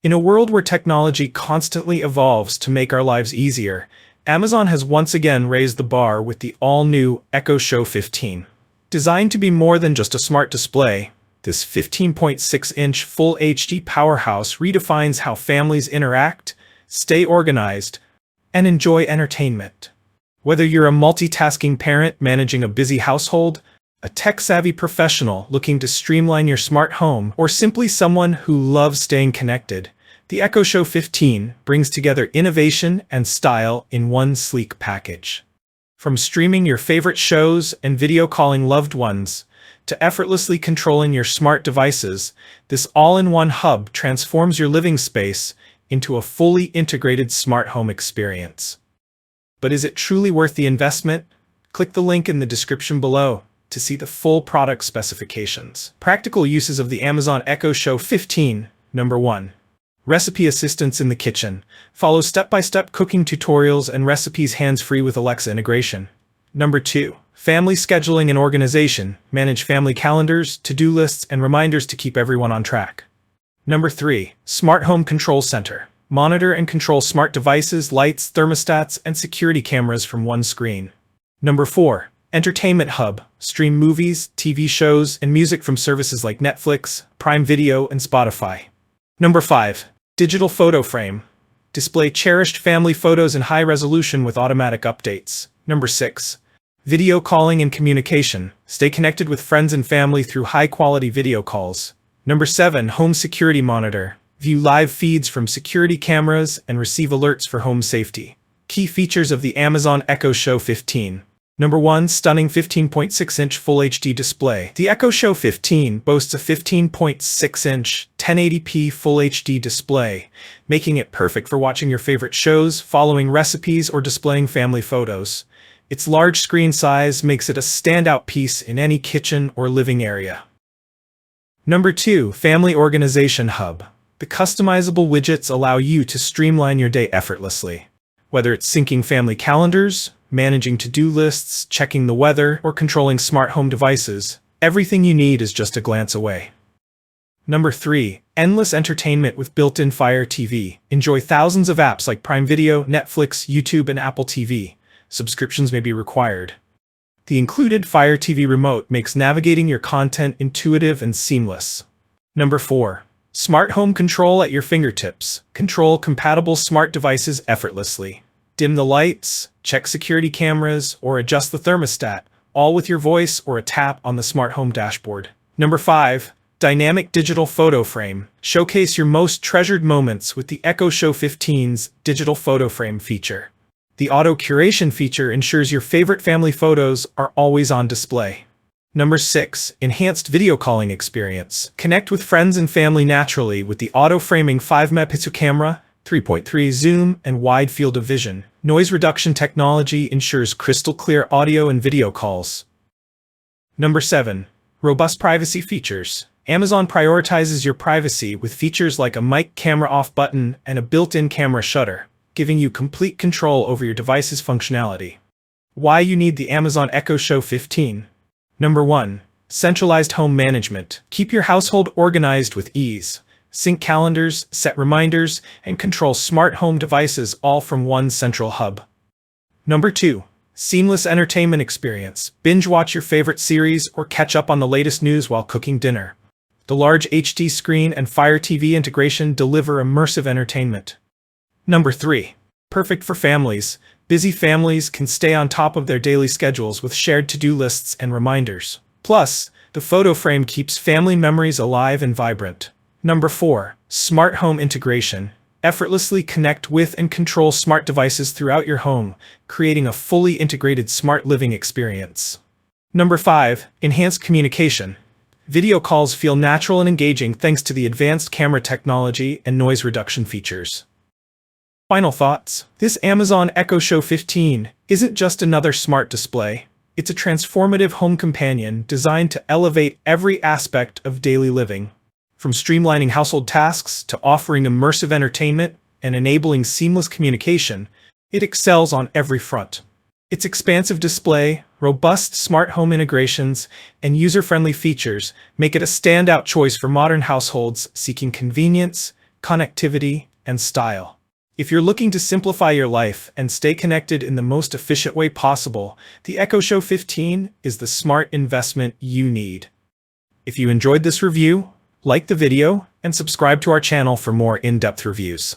In a world where technology constantly evolves to make our lives easier, Amazon has once again raised the bar with the all-new Echo Show 15. Designed to be more than just a smart display, this 15.6-inch Full HD powerhouse redefines how families interact, stay organized, and enjoy entertainment. Whether you're a multitasking parent managing a busy household, a tech-savvy professional looking to streamline your smart home, or simply someone who loves staying connected, the Echo Show 15 brings together innovation and style in one sleek package. From streaming your favorite shows and video calling loved ones, to effortlessly controlling your smart devices, this all-in-one hub transforms your living space into a fully integrated smart home experience. But is it truly worth the investment? Click the link in the description below to see the full product specifications. Practical uses of the Amazon Echo Show 15. Number 1. Recipe assistance in the kitchen. Follow step-by-step cooking tutorials and recipes hands-free with Alexa integration. Number 2. Family scheduling and organization. Manage family calendars, to-do lists, and reminders to keep everyone on track. Number 3. Smart Home Control Center. Monitor and control smart devices, lights, thermostats, and security cameras from one screen. Number 4. Entertainment Hub. Stream movies, TV shows, and music from services like Netflix, Prime Video, and Spotify. Number 5. Digital Photo Frame. Display cherished family photos in high resolution with automatic updates. Number 6. Video calling and communication. Stay connected with friends and family through high-quality video calls. Number 7. Home Security Monitor. View live feeds from security cameras and receive alerts for home safety. Key features of the Amazon Echo Show 15. Number 1. Stunning 15.6-inch Full HD display. The Echo Show 15 boasts a 15.6-inch 1080p Full HD display, making it perfect for watching your favorite shows, following recipes, or displaying family photos. Its large screen size makes it a standout piece in any kitchen or living area. Number 2. Family Organization Hub. The customizable widgets allow you to streamline your day effortlessly. Whether it's syncing family calendars, managing to-do lists, checking the weather, or controlling smart home devices, everything you need is just a glance away. Number 3. Endless entertainment with built-in Fire TV. Enjoy thousands of apps like Prime Video, Netflix, YouTube, and Apple TV. Subscriptions may be required. The included Fire TV remote makes navigating your content intuitive and seamless. Number 4. Smart home control at your fingertips. Control compatible smart devices effortlessly. Dim the lights, check security cameras, or adjust the thermostat, all with your voice or a tap on the smart home dashboard. Number 5. Dynamic Digital Photo Frame. Showcase your most treasured moments with the Echo Show 15's Digital Photo Frame feature. The auto curation feature ensures your favorite family photos are always on display. Number 6. Enhanced video calling experience. Connect with friends and family naturally with the auto-framing 5-megapixel camera, 3.3 zoom, and wide field of vision. Noise reduction technology ensures crystal clear audio and video calls. Number 7. Robust privacy features. Amazon prioritizes your privacy with features like a mic camera off button and a built-in camera shutter, giving you complete control over your device's functionality. Why you need the Amazon Echo Show 15. Number 1. Centralized home management. Keep your household organized with ease. Sync calendars, set reminders, and control smart home devices all from one central hub. Number 2. Seamless entertainment experience. Binge watch your favorite series or catch up on the latest news while cooking dinner. The large HD screen and Fire TV integration deliver immersive entertainment. Number 3. Perfect for families. Busy families can stay on top of their daily schedules with shared to-do lists and reminders. Plus, the photo frame keeps family memories alive and vibrant. Number 4. Smart home integration. Effortlessly connect with and control smart devices throughout your home, creating a fully integrated smart living experience. Number 5. Enhanced communication. Video calls feel natural and engaging thanks to the advanced camera technology and noise reduction features. Final thoughts. This Amazon Echo Show 15 isn't just another smart display. It's a transformative home companion designed to elevate every aspect of daily living. From streamlining household tasks to offering immersive entertainment and enabling seamless communication, it excels on every front. Its expansive display, robust smart home integrations, and user-friendly features make it a standout choice for modern households seeking convenience, connectivity, and style. If you're looking to simplify your life and stay connected in the most efficient way possible, the Echo Show 15 is the smart investment you need. If you enjoyed this review, like the video and subscribe to our channel for more in-depth reviews.